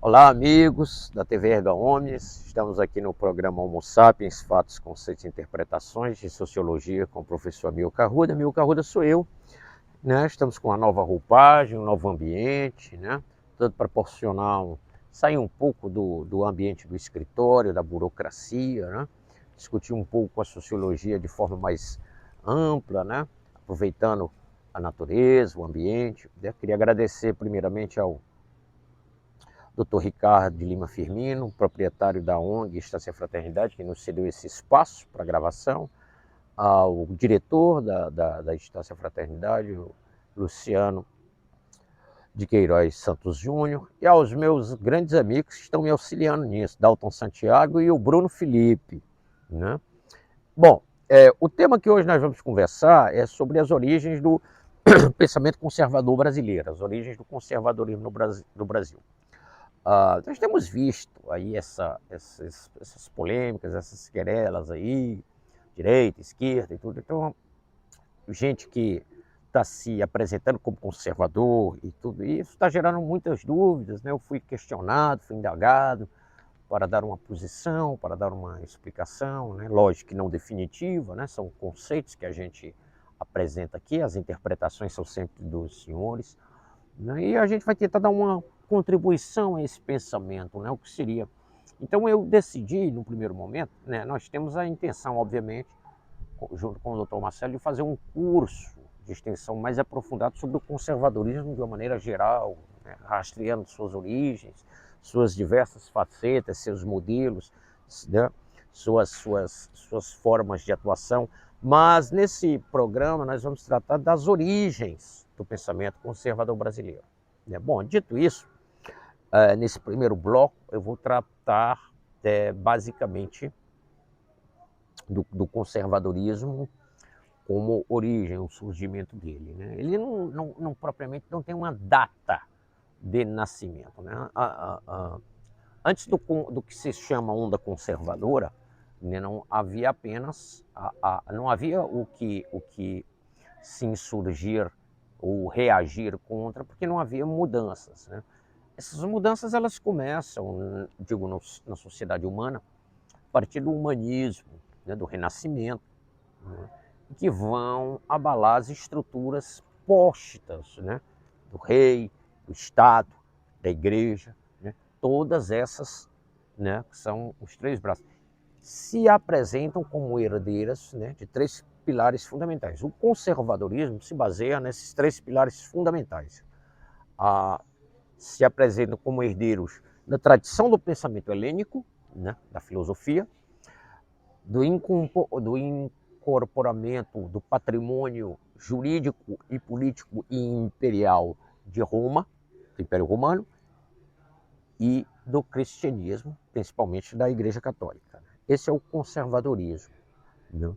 Olá, amigos da TV Erga Omnes. Estamos aqui no programa Homo Sapiens, Fatos, Conceitos e Interpretações de Sociologia com o professor Amilcar Arruda. Amilcar Arruda sou eu, né? Estamos com uma nova roupagem, um novo ambiente, né? Tudo para proporcionar, sair um pouco do ambiente do escritório, da burocracia, né? Discutir um pouco a sociologia de forma mais ampla, né? Aproveitando a natureza, o ambiente. Queria agradecer primeiramente ao Dr. Ricardo de Lima Firmino, proprietário da ONG Estância Fraternidade, que nos cedeu esse espaço para gravação, ao diretor da Estância Fraternidade, o Luciano de Queiroz Santos Júnior, e aos meus grandes amigos que estão me auxiliando nisso, Dalton Santiago e o Bruno Felipe, né? Bom, o tema que hoje nós vamos conversar é sobre as origens do pensamento conservador brasileiro, as origens do conservadorismo no Brasil. Nós temos visto aí essas polêmicas, essas querelas aí, direita, esquerda e tudo. Então, gente que está se apresentando como conservador e tudo isso está gerando muitas dúvidas, né? Eu fui questionado, fui indagado para dar uma posição, para dar uma explicação, né? Lógico que não definitiva, né? São conceitos que a gente apresenta aqui, as interpretações são sempre dos senhores, né? E a gente vai tentar dar uma contribuição a esse pensamento, né? O que seria. Então eu decidi, no primeiro momento, né? Nós temos a intenção, obviamente, junto com o Dr. Marcelo, de fazer um curso de extensão mais aprofundado sobre o conservadorismo de uma maneira geral, né? Rastreando suas origens, suas diversas facetas, seus modelos, né? suas formas de atuação. Mas nesse programa nós vamos tratar das origens do pensamento conservador brasileiro. Bom, dito isso, nesse primeiro bloco eu vou tratar basicamente do conservadorismo como origem, o surgimento dele, né? Ele não propriamente não tem uma data de nascimento, né? Antes do que se chama onda conservadora, né, não havia apenas não havia o que se insurgir ou reagir contra, porque não havia mudanças, né? Essas mudanças elas começam, digo, na sociedade humana, a partir do humanismo, né, do Renascimento, né, que vão abalar as estruturas postas, né, do rei, do Estado, da Igreja, né, todas essas, né, que são os três braços, se apresentam como herdeiras, né, de três pilares fundamentais. O conservadorismo se baseia nesses três pilares fundamentais. Se apresentam como herdeiros da tradição do pensamento helênico, né, da filosofia, do incorporamento do patrimônio jurídico e político e imperial de Roma, do Império Romano, e do cristianismo, principalmente da Igreja Católica. Esse é o conservadorismo, né?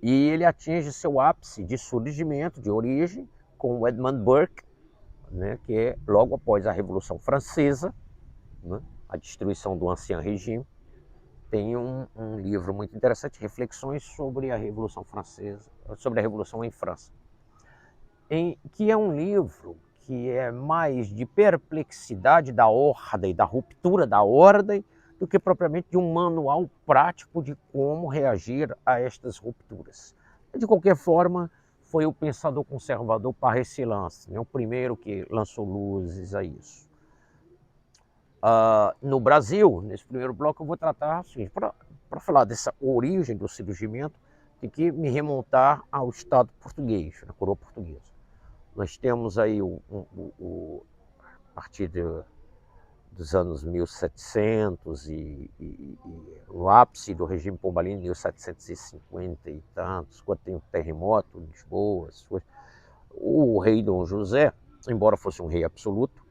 E ele atinge seu ápice de surgimento, de origem, com o Edmund Burke, né, que é logo após a Revolução Francesa, né, a destruição do Ancien Regime. Tem um livro muito interessante, Reflexões sobre a Revolução Francesa, sobre a Revolução em França, que é um livro que é mais de perplexidade da ordem, da ruptura da ordem, do que propriamente de um manual prático de como reagir a estas rupturas. De qualquer forma, foi o pensador conservador Parricilance, né, o primeiro que lançou luzes a isso. No Brasil, nesse primeiro bloco, eu vou tratar, assim, para falar dessa origem do surgimento, tem que me remontar ao Estado português, na coroa portuguesa. Nós temos aí, a partir dos anos 1700 e o ápice do regime pombalino, 1750 e tantos, quando tem o terremoto em Lisboa, o rei Dom José, embora fosse um rei absoluto,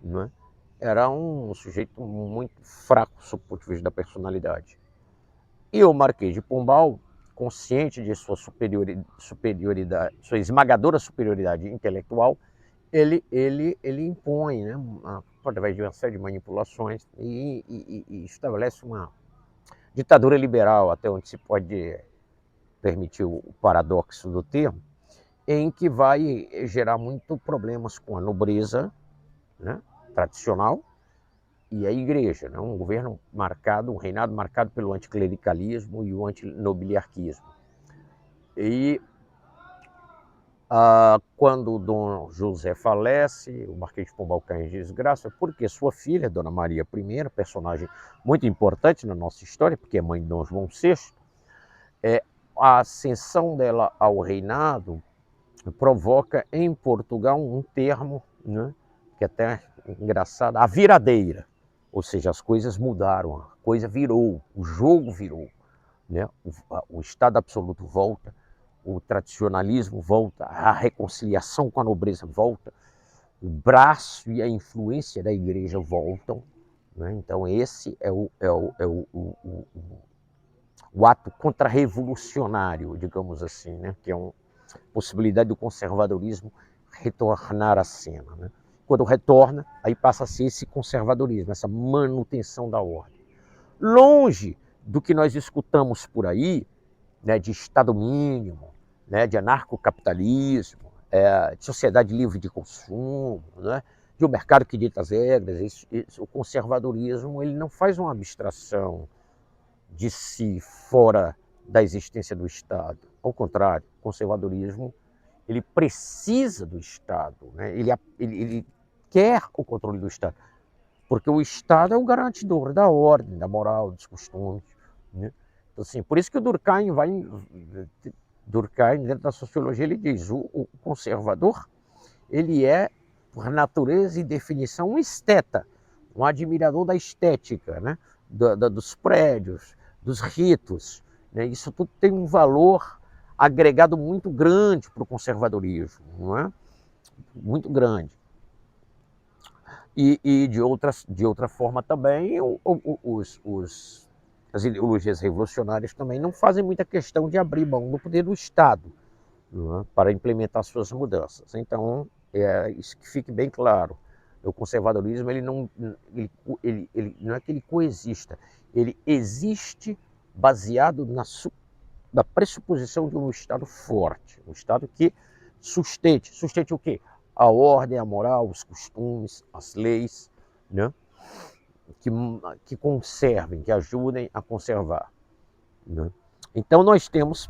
não é? Era um sujeito muito fraco sob o ponto de vista da personalidade. E o Marquês de Pombal, consciente de sua superioridade, sua esmagadora superioridade intelectual, ele impõe, né, através de uma série de manipulações, e estabelece uma ditadura liberal, até onde se pode permitir o paradoxo do termo, em que vai gerar muito problemas com a nobreza, né, tradicional, e a igreja, né, um governo marcado, um reinado marcado pelo anticlericalismo e o antinobiliarquismo. E quando o Dom José falece, o Marquês de Pombal cai em desgraça, porque sua filha, Dona Maria I, personagem muito importante na nossa história, porque é mãe de Dom João VI, a ascensão dela ao reinado provoca em Portugal um termo, né, que é até engraçado, a viradeira. Ou seja, as coisas mudaram, a coisa virou, o jogo virou, né? O Estado absoluto volta, o tradicionalismo volta, a reconciliação com a nobreza volta, o braço e a influência da igreja voltam, né? Então esse é o ato contra-revolucionário, digamos assim, né? Que é uma possibilidade do conservadorismo retornar à cena, né? Quando retorna, aí passa a ser esse conservadorismo, essa manutenção da ordem. Longe do que nós escutamos por aí, né, de Estado mínimo, né, de anarcocapitalismo, de sociedade livre de consumo, né, de um mercado que dita as regras. O conservadorismo ele não faz uma abstração de si fora da existência do Estado. Ao contrário, o conservadorismo ele precisa do Estado, né? Ele quer o controle do Estado, porque o Estado é o garantidor da ordem, da moral, dos costumes, né? Então, assim, por isso que o Durkheim, dentro da sociologia, ele diz o conservador ele é, por natureza e definição, um esteta, um admirador da estética, né? Dos prédios, dos ritos, né? Isso tudo tem um valor agregado muito grande para o conservadorismo, não é? Muito grande. E de outra forma também, as ideologias revolucionárias também não fazem muita questão de abrir mão do poder do Estado, não é? Para implementar suas mudanças. Então, isso que fique bem claro. O conservadorismo ele não é que ele coexista, ele existe baseado na pressuposição de um Estado forte, um Estado que sustente o quê? A ordem, a moral, os costumes, as leis, né? que conservem, que ajudem a conservar, né? Então nós temos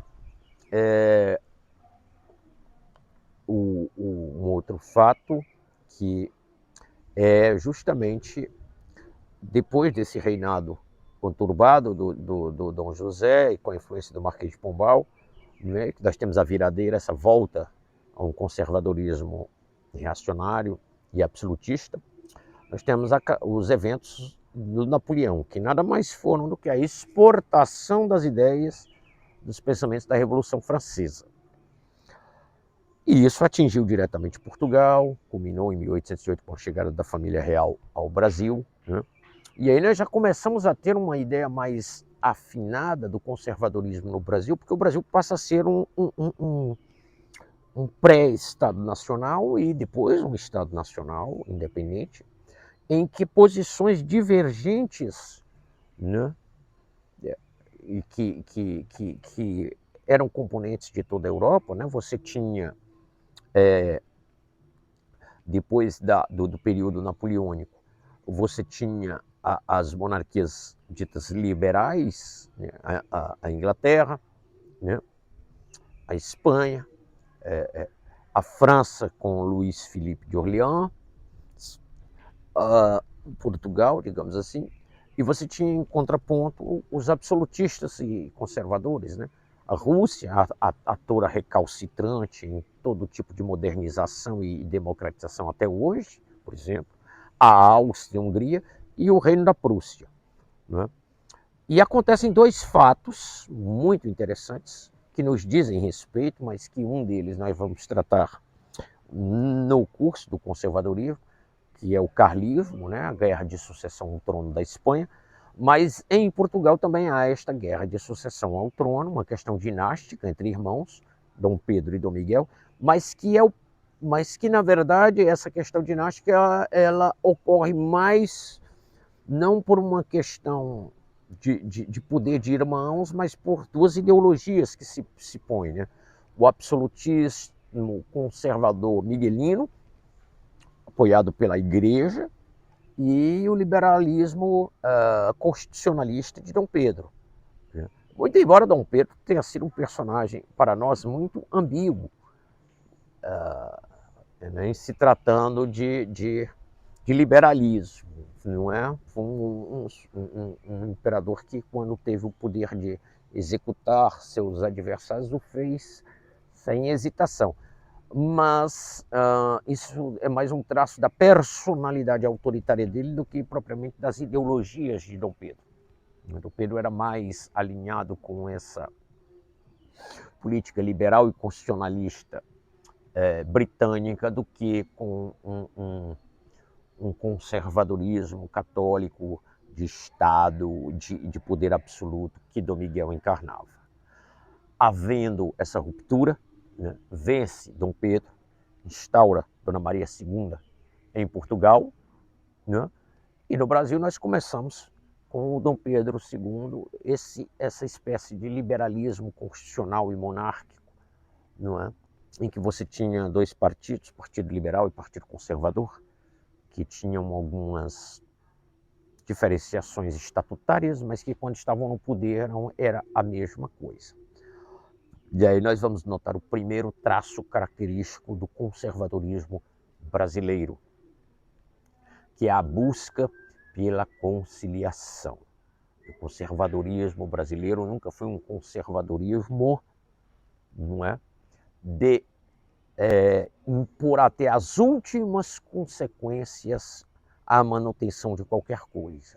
um outro fato que é justamente depois desse reinado conturbado do Dom José e com a influência do Marquês de Pombal, né, que nós temos a viradeira, essa volta a um conservadorismo reacionário e absolutista. Nós temos os eventos do Napoleão, que nada mais foram do que a exportação das ideias, dos pensamentos da Revolução Francesa. E isso atingiu diretamente Portugal, culminou em 1808 com a chegada da família real ao Brasil, né? E aí nós já começamos a ter uma ideia mais afinada do conservadorismo no Brasil, porque o Brasil passa a ser um pré-Estado nacional e depois um Estado nacional independente, em que posições divergentes, né, e que eram componentes de toda a Europa, né? Você tinha, depois do período napoleônico, você tinha as monarquias ditas liberais, né? A Inglaterra, né? A Espanha, a França com Luís Filipe de Orleans, Portugal, digamos assim, e você tinha em contraponto os absolutistas e conservadores, né? A Rússia, atora recalcitrante em todo tipo de modernização e democratização até hoje, por exemplo, a Áustria, a Hungria e o Reino da Prússia, né? E acontecem dois fatos muito interessantes que nos dizem respeito, mas que um deles nós vamos tratar no curso do conservadorismo, que é o carlismo, né, a guerra de sucessão ao trono da Espanha, mas em Portugal também há esta guerra de sucessão ao trono, uma questão dinástica entre irmãos, Dom Pedro e Dom Miguel, mas que na verdade essa questão dinástica ela ocorre mais não por uma questão de poder de irmãos, mas por duas ideologias que se põem, né? O absolutismo conservador miguelino, apoiado pela Igreja, e o liberalismo constitucionalista de Dom Pedro. Muito embora Dom Pedro tenha sido um personagem, para nós, muito ambíguo, em se tratando de liberalismo, não é? Foi um imperador que, quando teve o poder de executar seus adversários, o fez sem hesitação. Mas isso é mais um traço da personalidade autoritária dele do que propriamente das ideologias de Dom Pedro. Dom Pedro era mais alinhado com essa política liberal e constitucionalista britânica do que com um conservadorismo católico de Estado, de poder absoluto que Dom Miguel encarnava. Havendo essa ruptura, né, vence Dom Pedro, instaura Dona Maria II em Portugal, né, e no Brasil nós começamos com o Dom Pedro II, essa espécie de liberalismo constitucional e monárquico, não é? Em que você tinha dois partidos, Partido Liberal e Partido Conservador, que tinham algumas diferenciações estatutárias, mas que quando estavam no poder era a mesma coisa. E aí nós vamos notar o primeiro traço característico do conservadorismo brasileiro, que é a busca pela conciliação. O conservadorismo brasileiro nunca foi um conservadorismo, não é, de impor até as últimas consequências a manutenção de qualquer coisa.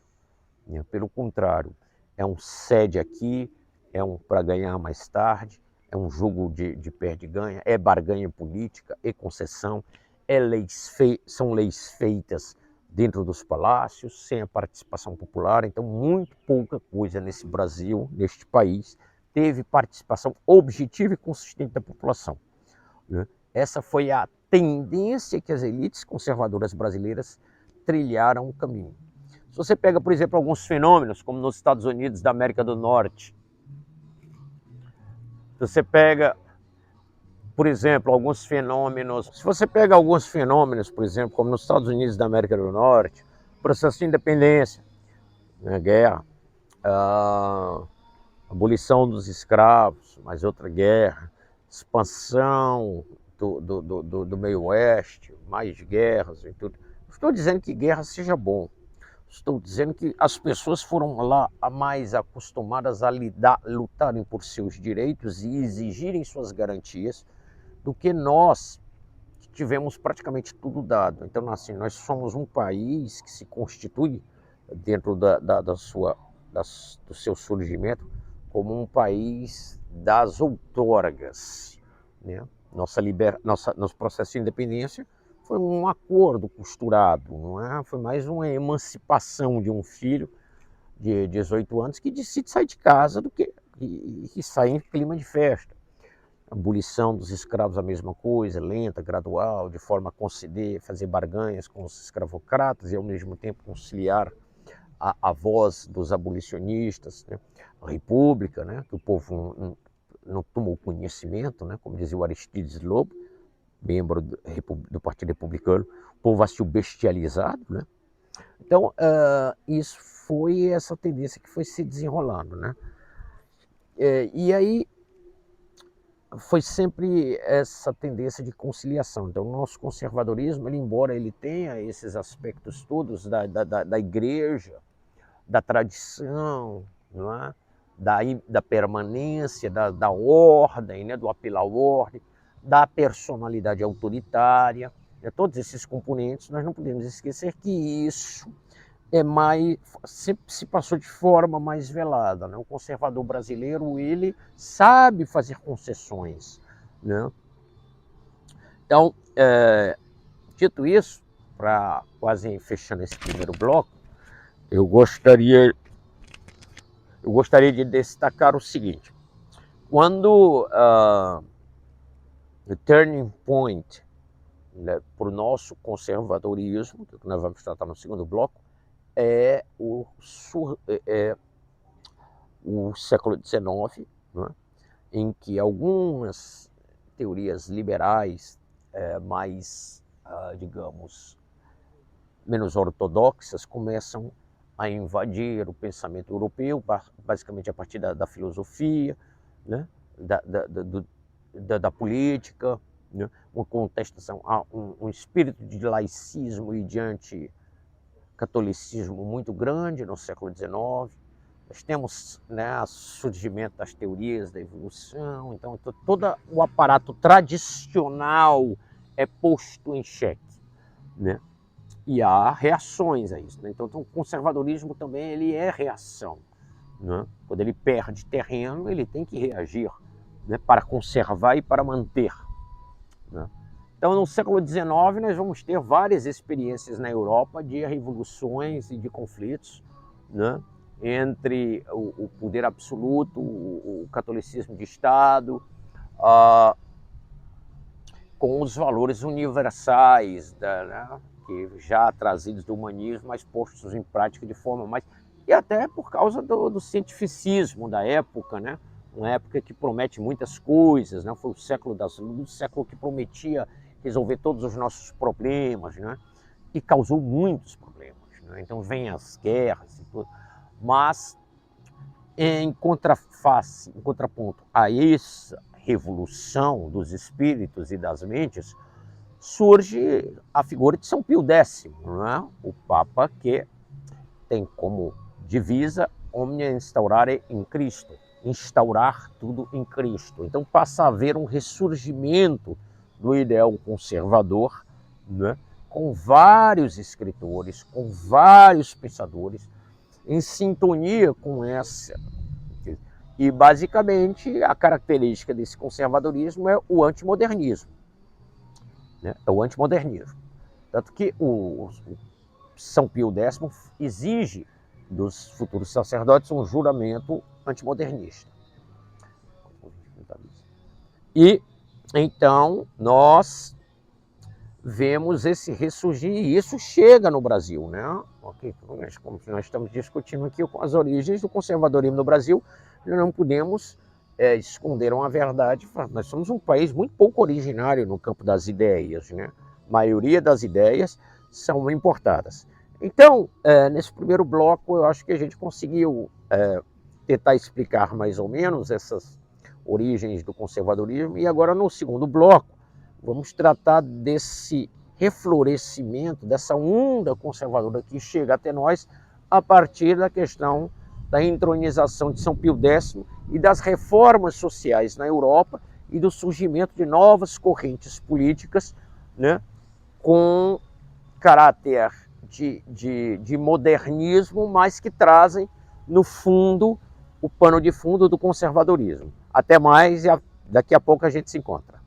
Pelo contrário, é um cede aqui, é um para ganhar mais tarde, é um jogo de perde-ganha, é barganha política, é concessão, são leis feitas dentro dos palácios, sem a participação popular. Então, muito pouca coisa nesse Brasil, neste país, teve participação objetiva e consistente da população. Essa foi a tendência que as elites conservadoras brasileiras trilharam o caminho. Se você pega, por exemplo, alguns fenômenos, como nos Estados Unidos da América do Norte, você pega, por exemplo, alguns fenômenos, se você pega alguns fenômenos, por exemplo, como nos Estados Unidos da América do Norte, processo de independência, né, guerra, abolição dos escravos, mais outra guerra, expansão do meio oeste, mais guerras e tudo. Não estou dizendo que guerra seja bom. Estou dizendo que as pessoas foram lá mais acostumadas a lutarem por seus direitos e exigirem suas garantias do que nós, que tivemos praticamente tudo dado. Então, assim, nós somos um país que se constitui dentro do seu surgimento como um país das outorgas, né? Nosso processo de independência foi um acordo costurado, não é? Foi mais uma emancipação de um filho de 18 anos que decide sair de casa do que sair em clima de festa. A abolição dos escravos a mesma coisa, lenta, gradual, de forma a conceder, fazer barganhas com os escravocratas e ao mesmo tempo conciliar a voz dos abolicionistas, né? A República, né? Que o povo não tomou conhecimento, né? Como dizia o Aristides Lobo, membro do Partido Republicano, o povo assistiu bestializado, né? Então, isso foi essa tendência que foi se desenrolando, né? E aí foi sempre essa tendência de conciliação. Então, o nosso conservadorismo, embora ele tenha esses aspectos todos da igreja, da tradição, não é? da permanência, da ordem, né? Do apelo à ordem, da personalidade autoritária, né? Todos esses componentes, nós não podemos esquecer que isso sempre se passou de forma mais velada, né? O conservador brasileiro, ele sabe fazer concessões, né? Então, dito isso, para quase fechando esse primeiro bloco, eu gostaria de destacar o seguinte: quando o turning point, né, para o nosso conservadorismo, que nós vamos tratar no segundo bloco, é o século XIX, né, em que algumas teorias liberais mais, digamos, menos ortodoxas começam a invadir o pensamento europeu, basicamente a partir da filosofia, né, da política, né, uma contestação, um espírito de laicismo e de anticatolicismo muito grande no século XIX. Nós temos, né, o surgimento das teorias da evolução, então todo o aparato tradicional é posto em xeque, né? E há reações a isso, né? Então o conservadorismo também ele é reação, né? Quando ele perde terreno, ele tem que reagir, né, para conservar e para manter, né? Então no século XIX nós vamos ter várias experiências na Europa de revoluções e de conflitos, né, entre o poder absoluto, o catolicismo de Estado, com os valores universais, né, que já trazidos do humanismo, mas postos em prática de forma mais... E até por causa do cientificismo da época, né? Uma época que promete muitas coisas, né? Foi o século das luzes, o século que prometia resolver todos os nossos problemas, né? E causou muitos problemas, né? Então vem as guerras e tudo. Mas, em contraponto a essa revolução dos espíritos e das mentes, surge a figura de São Pio X, não é? O Papa que tem como divisa omnia instaurare in Cristo, instaurar tudo em Cristo. Então passa a haver um ressurgimento do ideal conservador, né? Com vários escritores, com vários pensadores, em sintonia com essa. E, basicamente, a característica desse conservadorismo é o antimodernismo. Né? É o antimodernismo. Tanto que o São Pio X exige dos futuros sacerdotes um juramento antimodernista. E, então, nós vemos esse ressurgir, e isso chega no Brasil, né? Como nós estamos discutindo aqui com as origens do conservadorismo no Brasil, nós não podemos esconder uma verdade. Nós somos um país muito pouco originário no campo das ideias, né? A maioria das ideias são importadas. Então, nesse primeiro bloco, eu acho que a gente conseguiu tentar explicar mais ou menos essas origens do conservadorismo, e agora no segundo bloco, vamos tratar desse reflorescimento, dessa onda conservadora que chega até nós a partir da questão da entronização de São Pio X e das reformas sociais na Europa e do surgimento de novas correntes políticas, né, com caráter de modernismo, mas que trazem, no fundo, o pano de fundo do conservadorismo. Até mais, e daqui a pouco a gente se encontra.